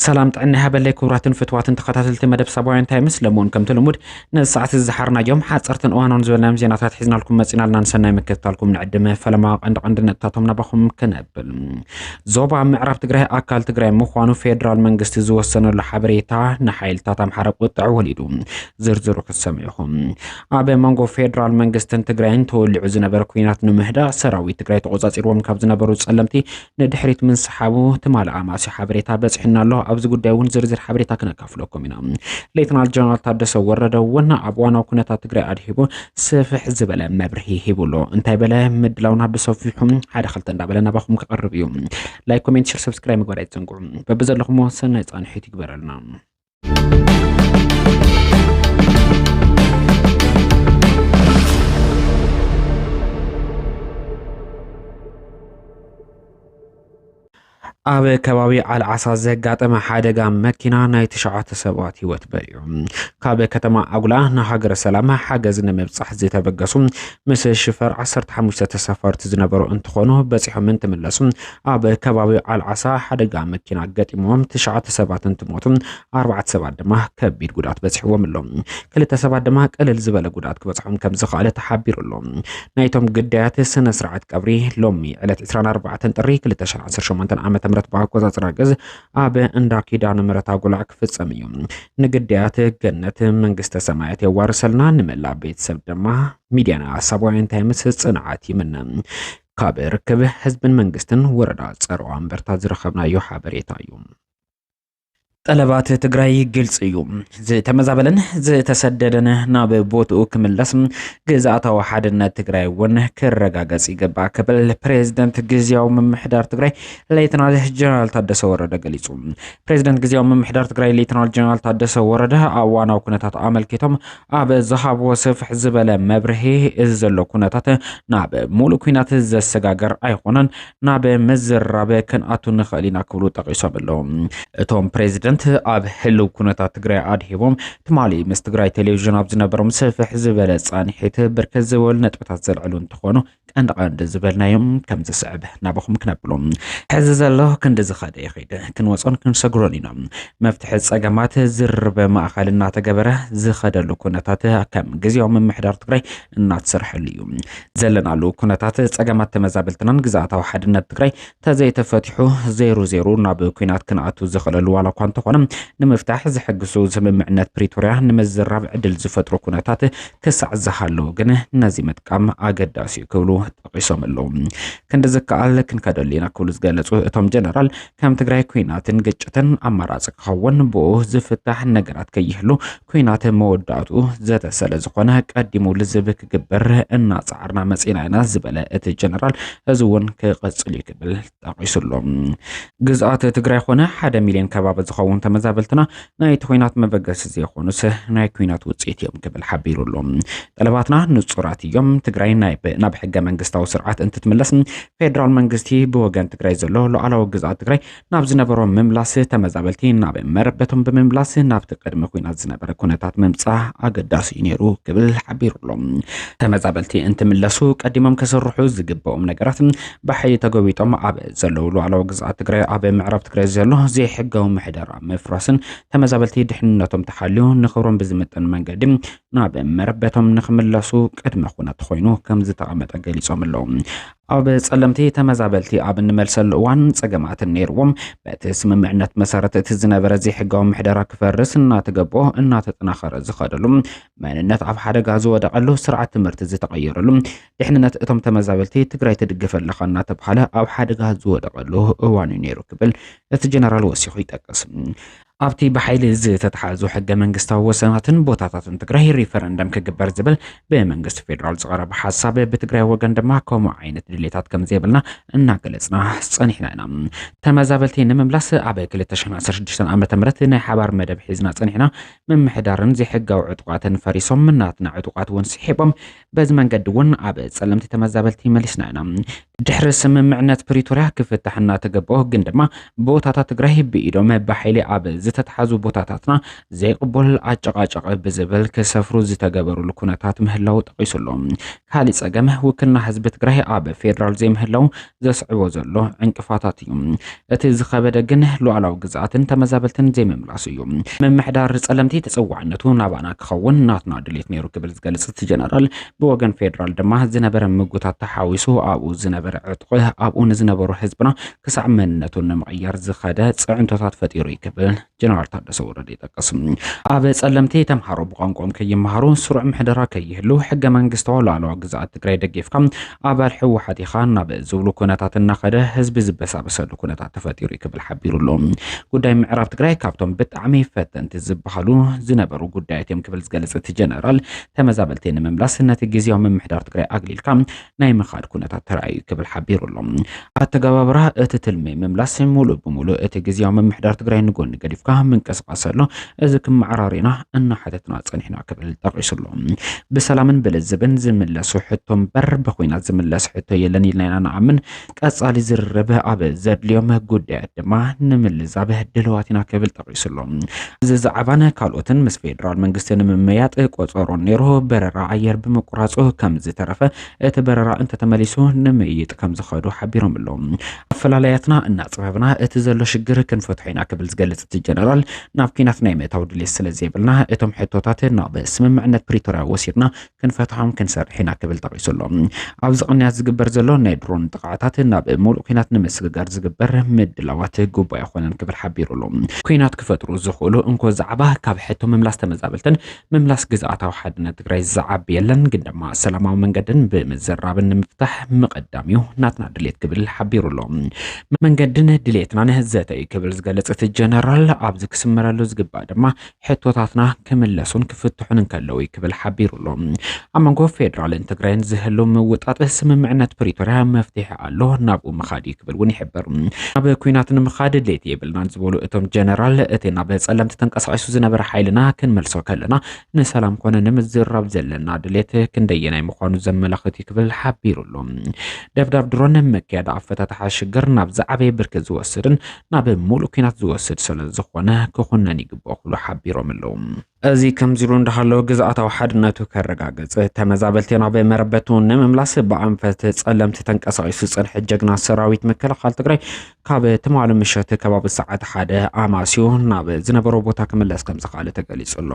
سلام طعنا هبل كوراتن فتواتن تخاتلت مدب سبوين تايمس لمون كم تلمود نساعة الزحرنا يوم حاد صرتن اوانون زولنا زيناتات حزنا لكم مسينا لنا نسنا مكتالكم نعدمه فلما عندنا تاتهم نبخم كنبل زوبا معرف تقرأ أكل تقرأ مخوانو فيدرال منجست زوسنا لحبريتا نحيل تاتم حرب قطع وليدو زرزرو كسميهم أبي مانجو فيدرال منجست تقرأ انتو اللي عزنا بركوينات نمهدا سراوي تقرأ تغزات إروم كابزنا بروز ألمتي ندحريت من صحابو تمال عماسي حبريتا بس حنا الله أبز قداون زرزر حبريتا كنا كافلوكم هنا ليتنا الجنرال تادس ورد ونا أبوانا وكنا تقرأ أدهبو سفح زبالة مبرهي هبولو انتي بلا مدلونا بصوفيهم حدا خلطن دابلنا باخم كقرب يوم لايك كومنت شير سبسكرايب مقبرات زنقو ببزر لكم وصلنا يتقان حيتي كبرلنا أبي كبابي على عساس قاطمة حادقة مكينة ناي تشعات سبات هوت بريو كابي كتما أقوله نهاجر سلامة حاجزنا مبصح زيتا بقصم مثل الشفر عصرت حموشة سفرت زنبرو انتخونه بس يحمن تملسون أبي كبابي على عسا حادقة مكينة قاطمهم تشعات سبات انتموتن 4 سبات دمه كبير قدات بس حوام اللهم كل سبات دمه قلل زبالة قدات كبصحهم كم زخالة تحبير اللهم نايتهم قدات سنة سرعة كبري لومي على 24 تنطري كل تشعر 10 شمانتن عامة مرت باقوزا تراجز أبي انداكي دان مرت أقولك في السميوم نقديات جنة منجست سمايات يوارسلنا نملا بيت سبدما ميديانا سبوين تايمس صنعاتي من كابر كبه حزب منجستن وردا صروان برتاز رخبنا يو حبريتا يوم طلبات تግራይ ግልጽ እዩ ዝተመዛበለን ዝተሰደደን ናብ ቦታኡ ክምለስም ግዛኣታዊ ሓድነት ትግራይ እውን ክረጋገጽ ይግባእ ክብል ፕሬዝዳንት ግዚያዊ ምምሕዳር ትግራይ ሌተናል ጀነራል ታደሰ ወረደ ገሊጹ ፕሬዝዳንት ግዚያዊ ምምሕዳር ትግራይ ሌተናል ጀነራል ታደሰ ወረደ ኣዋናው ኩነታት ኣመልኪቶም ኣብ ዝሃብዎ ስፍሕ ዝበለ መብርሂ ዘሎ ኩነታት ናብ ሙሉእ ኩናት ዘሰጋገር ኣይኾነን ናብ ምዝራብ ክንኣቱ ንኽእል ኢና ክብሉ ጠቒሶም ኣለዉ እቶም ፕሬዝዳንት أب هلو كنتا تقرأ أدهيبهم تمالي مستقرأ تلفزيون أب زنبرم سفح زبالة صانحيت بركز زوال نتبتات زلعلون تخونو كان قاند زبالنا يوم كم زسعب نابخم كنبلوم حزز الله كند زخاد يخيد كن وصان كن سقرونينا مفتح الساقامات زرب ما أخالنا تقبره زخاد اللو كنتات كم جزي يوم محدار تقرأ ناتسرح اليوم زلنا اللو كنتات الساقامات تمزابلتنان جزاتا وحدنا تقرأ تزي تفتحو 00 نابو كينات كنعاتو زخال الوالا كوانتو خونم نمفتح زحقسو زممعنات بريتوريا نمزراب عدل زفترو كوناتات كسع زحالو جنه نازمت كام أقداسي كولو تقيسوم اللوم كند زكال كن كدلينا كولو زغالصو اتوم جنرال كام تግራይ ኩናትን ግጭትን አማራጽ ከውን ቦ ዝፍታህ ነገራት ከይህሉ ኩናት መወዳቱ ዘተሰለ ዝኾነ ቀዲሙ ልዝብክ ግበር እና ጻዕርና መጽናይና ዝበለ እቲ ጀነራል ህዝውን ከቀጽል ይክብል ተقيسሎም ግዛት ትግራይ ኾነ 1 ሚሊዮን ከባቢ ዝኸውን ተመዛበልትና ናይ ኩናት መበገስ ዘይኾኑስ ናይ ኩናት ውጽኢት እዮም ክብል ሓቢሩሎም ጠለባትና ንጹራት እዮም ትግራይ ናብ ሕገ መንግስታዊ ስርዓት እንትትመለስ ፌደራል መንግስቲ ብወገን ትግራይ ዘሎ ሉዓላዊ ግዛት ትግራይ ናብ ዝነበሮ መምላስ ተመዛበልቲ ናብ መረበቶም በመምላስ ናብ ተቀድመ ኩናት ዝነበረ ኩነታት መምጻእ ኣገዳሲ ነይሩ ክብል ሓቢሩሎም ተመዛበልቲ እንትምለሱ ቀዲሞም ከሰርሑ ዝግበኦም ነገራት ብሓይ ተገቢጦም ኣብ ዘሎ ሉዓላዊ ግዛት ትግራይ ኣብ ምዕራብ ትግራይ ዘሎ ዘይሕጋዊ ምሕደራ مفرسن تمزابلتي دحنناتهم تحاليو نخبرون بزمتن منقدم ناب مربتهم نخملاسو قدم خونات خوينو كم زتقامت قليصوم اللهم أب صلمتي تمزابلتي أب نملسل وان صقمات النيروم باتسم معنات مسارة تزنبر زي حقاهم محدرا كفرس إنا تقبوه إنا تتناخر زخادلهم معنات عف حدا غازو ودقلو سرعة مرتزي تغيرلهم دحننات اتم تمزابلتي تقراي تدقفل لخانا تبحالة أو حدا غازو ودقلو واني نيرو كبل الجنرال وسيخو يتقسم أبتي بحيل زي تتحازو حق منجستا وسناتن بوتاتاتن تقراي ريفرندم كجبر زبل بمنجست فيدرال صغرب حسابه بتقراي وغندما كومو عينت دليتات كم زيبلنا እናገለጽና ጸኒሕና ተመዛበልቲ ንምምላስ ኣብ 2016 ዓመተ ምህረት ናይ ሓባር መደብ ሒዝና ጸኒሕና ምምሕዳርን ዘይሕጋዊ ዕጡቃትን ፈሪሶም ናትና ዕጡቃት ውን ስሒቦም በዚ መንገዲ ውን ኣብ ጸለምቲ ተመዛበልቲ መሊስና ኢና ድሕሪ ስምምዕነት ፕሪቶሪያ ክፍታሕና ተገበኦ ግን ድማ ቦታታት ትግራይ ብኢዶም በሓይሊ ኣብ ዝተተሓዙ ቦታታትና ዘይቅበል ኣጨቃጨቂ ብዝብል ክሰፍሩ ዝተገበሩሉ ኩነታት ምህላው ጠቂሱሎም ካሊእ ፀገም ውክልና ህዝቢ ትግራይ ኣብ ፌደራል ዘይምህላው ዘስዕቦ ዘሎ ዕንቅፋታት እዩ እቲ ዝኸበደ ግን ሉዓላዊ ግዝኣትን ተመዛበልትን ዘይምምላስ እዩ ምምሕዳር ጸለምቲ ተፀዋዕነቱ ናባና ክኸውን ናትና ድሌት ነይሩ ክብል ዝገልጽ እቲ ጀነራል ብወገን ፌደራል ድማ ዝነበረ ምግብታት ተሓዊሱ ኣብኡ ዝነበረ ዕጥቆ ኣብኡ ንዝነበሩ ህዝብና ክሳዕ መንነቱን ንምቕያር ዝኸደ ፅዕንቶታት ፈጢሩ ይክብል ጀነራል ታደሰ ወረደ ይጠቅስ ኣብ ጸለምቲ ተምሃሮ ብቋንቋም ከይመሃሩ ስሩዕ ምሕደራ ከይህሉ ሕገ መንግስታዊ ሉዓላዊ ግዝኣት ትግራይ ደጊፍካ ኣባል ሕወሓት ኢኻ ናብ ዝብሉ ኩነታት እናኸደ ህዝቢ ዝበሳበሰሉ ኩነታት ተፈጢሩ ይክብል ሓቢሩሎ ጉዳይ ምዕራብ ትግራይ ካብቶም ብጣዕሚ ፈተንቲ ዝበሃሉ ዝነበሩ ጉዳያት እዮም ክብል ዝገልጽ እቲ ጀነራል ተመዛበልቲ ንምምላስ ነቲ ግዝያዊ ምምሕዳር ትግራይ ኣግሊልካ ናይ ምኻድ ኩነታት ተራእዩ ክብል ሓቢሩሎም ኣተገባብራ እቲ ትልሚ ምምላስ ሙሉእ ብሙሉእ እቲ ግዝያዊ ምምሕዳር ትግራይ ንጎኒ ገዲፍካ ምንቅስቃሰሎ እዚ ክመዓራሪና እናሓተትና ፀኒሕና ክብል ጠቂሱሎም ብሰላምን ብልዝብን ዝምለሱ ሕቶም በር በኮይናት ዝምለስ ሕቶ የለን ኢልና ንኣምን ቀጻሊ ዝርርብ ኣብ ዘድልዮም ጉዳያት ድማ ንምልዛብ ድልዋትና ክብል ጠቂሱሎም እዚ ዛዕባን ካልኦትን ምስ ፌደራል መንግስቲ ንምምያጥ ቆፀሮ ነይሩ በረራ ኣየር ብምቁራፁ ከም ዝተረፈ እቲ በረራ እንተተመሊሱ ንምይጥ ከም ዝኸዱ ሓቢሮም ኣለዎም ኣፈላላያትና እናፅበብና እቲ ዘሎ ሽግር ክንፈትሒና ክብል ዝገልጽ እቲ ጀነራል ናብ ኩናት ናይ ምእታው ድሌት ስለዘይብልና እቶም ሕቶታት ናብ ስምምዕነት ፕሪቶሪያ ወሲድና ክንፈትሖም ክንሰርሒና ክብል ጠቂሱሎም ኣብዚ ቅንያት ዝግበር ዘሎ ናይ ድሮን ጥቃዓታት ናብ ሙሉእ ኩናት ንምስግጋር ዝግበር ምድላዋት ጉባኤ ይኾነን ክብል ሓቢሩሎም ኩናት ክፈጥሩ ዝኽእሉ እንኮ ዛዕባ ካብ ሕቶ ምምላስ ተመዛበልትን ምምላስ ግዝኣታዊ ሓድነት ትግራይ ዝዓቢ የለን ግን ድማ ሰላማዊ መንገድን ብምዝራብን ንምፍታሕ ምቀዳም እዩ ናትና ድሌት ክብል ሓቢሩሎም መንገድን ድሌትና ንህዘተ ክብል ዝገልጽ እቲ ጀነራል ኣብዚ ክስመረሉ ዝግባእ ድማ ሕቶታትና ክምለሱን ክፍትሑን ከለው ክብል ሓቢሩሎም ኣብ መንጎ ፌደራልን ትግራይን ዝህሉ ምውጣጥ ስምምዕነት ፕሪቶሪያ መፍትሒ ኣሎ ናብኡ ምኻድ ክብል እውን ይሕብር ኣብ ኩናት ንምኻድ ድሌት የብልናን ዝበሉ እቶም ጀነራል እቲ ናብ ጸለምቲ ተንቀሳቂሱ ዝነበረ ሓይልና ክንመልሶ ከለና ንሰላም ኮነ ንምዝራብ ዘለና ድሌት ክንደየናይ ምዃኑ ዘመላኽት ክብል ሓቢሩሎም ደብዳብ ድሮን መክያድ ኣፈታታሓ ሽግር ናብ ዝዓበየ ብርክት ዝወስድን ናብ ሙሉእ ኩናት ዝወስድ ስለ ዝኾነ ክኹነን ይግብኦ ክብሉ ሓቢሮም ኣለዉ እዚ ከምዚሉ እንዳሃለው ግዝኣታዊ ሓድነቱ ከረጋገጽ ተመዛበልቲ ናብ መረበቱ ንምምላስ ብኣንፈት ጸለምቲ ተንቀሳቂሱ ጽንሕ ጀግና ሰራዊት መከላኸሊ ትግራይ ካብ ትማል ምሸት ከባቢ ሰዓት 1 ኣማስዩ ናብ ዝነበሮ ቦታ ክምለስ ከም ዝኽኣለ ተገሊጹሎ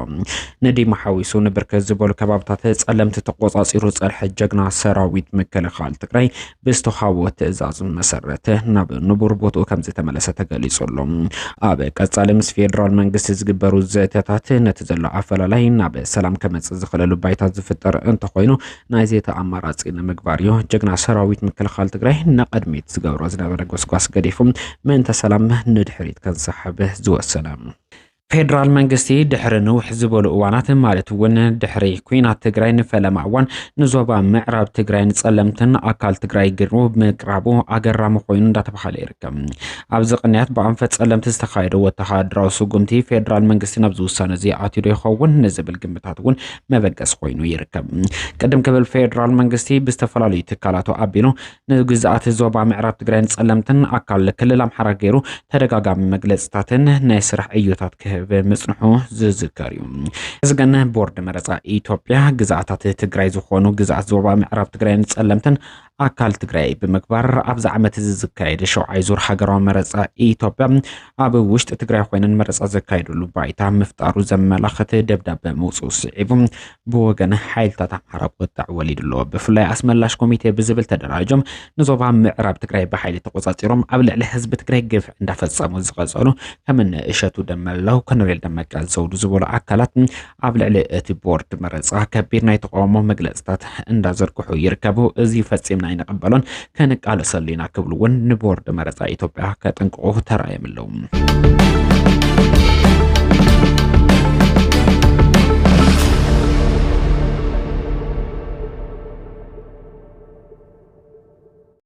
ነዲማ ሓዊሱ ንብርክት ዝበሉ ከባቢታት ጸለምቲ ተቆጻጺሩ ጽንሕ ጀግና ሰራዊት መከላኸሊ ትግራይ ብዝተኻቦ ትእዛዝ መሰረት ናብ ንቡር ቦታኡ ከም ዝተመለሰ ተገሊጹሎ ኣብ ቀጻሊ ምስ ፌደራል መንግስቲ ዝግበሩ ዘተታት ነቲ ዘሎ ኣፈላላይ ናብ ሰላም ከመጽእ ዝኽእለሉ ባይታት ዝፍጠር እንተኾይኑ ናይ ዘተ ኣማራጺ ንምግባር እዩ ጀግና ሰራዊት ምክልኻል ትግራይ ንቐድሚት ዝገብሮ ዝነበረ ጎስጓስ ገዲፉ ምእንተ ሰላም ንድሕሪት ከንሰሓብ ዝወሰነ ፌደራል መንግስቲ ድሕሪ ንውሕ ዝበሉ እዋናት ማለት እውን ድሕሪ ኩናት ትግራይ ንፈለማ እዋን ንዞባ ምዕራብ ትግራይ ንጸለምትን ኣካል ትግራይ ግሩ ምቅራቡ ኣገራሚ ኮይኑ እንዳተባሃለ ይርከብ ኣብዚ ቅንያት ብኣንፈት ጸለምቲ ዝተኻየደ ወተሃደራዊ ስጉምቲ ፌደራል መንግስቲ ናብ ዝውሳነ እዚ ኣትዩ ይኸውን ንዝብል ግምታት እውን መበገስ ኮይኑ ይርከብ ቀደም ክብል ፌደራል መንግስቲ ብዝተፈላለዩ ትካላቱ ኣቢሉ ንግዝኣት ዞባ ምዕራብ ትግራይ ንጸለምትን ኣካል ክልል ኣምሓራ ገይሩ ተደጋጋሚ መግለጽታትን ናይ ስራሕ ዕዮታት በመጽንሑ ዝዝከር እዩ ዝገነ ቦርድ መረጻ ኢትዮጵያ ግዝኣታት ትግራይ ዝኾኑ ግዝኣት ዞባ ምዕራብ ትግራይ ንጸለምትን ኣካል ትግራይ ብምግባር ኣብዚ ዓመት ዝካየደ ሸውዓይ ዙር ሃገራዊ መረጻ ኢትዮጵያ ኣብ ውሽጢ ትግራይ ኮይነን መረጻ ዘካይድሉ ባይታ ምፍጣሩ ዘመላኽት ደብዳቤ መውጽኡ ስዒቡ ብወገን ሓይልታት ኣምሓራ ቁጥዕ ወሊድሎ ብፍላይ ኣስመላሽ ኮሚቴ ብዝብል ተደራጆም ንዞባ ምዕራብ ትግራይ ብሓይሊ ተቆጻጺሮም ኣብ ልዕሊ ህዝቢ ትግራይ ግፍ እንዳፈጸሙ ዝቐጸሉ ከምነ እሸቱ ደመላው ኮሎኔል ደመቀ ዘውዱ ዝበሉ ኣካላት ኣብ ልዕሊ እቲ ቦርድ መረጻ ከቢድ ናይ ተቃውሞ መግለጽታት እንዳዘርግሑ ይርከቡ እዚ ፈጺምና ይነቀበሉን ከንቃለሰሊና ክብሉ እውን ንቦርድ መረጻ ኢትዮጵያ ከጥንቅቑ ተራእዮም ኣለዉ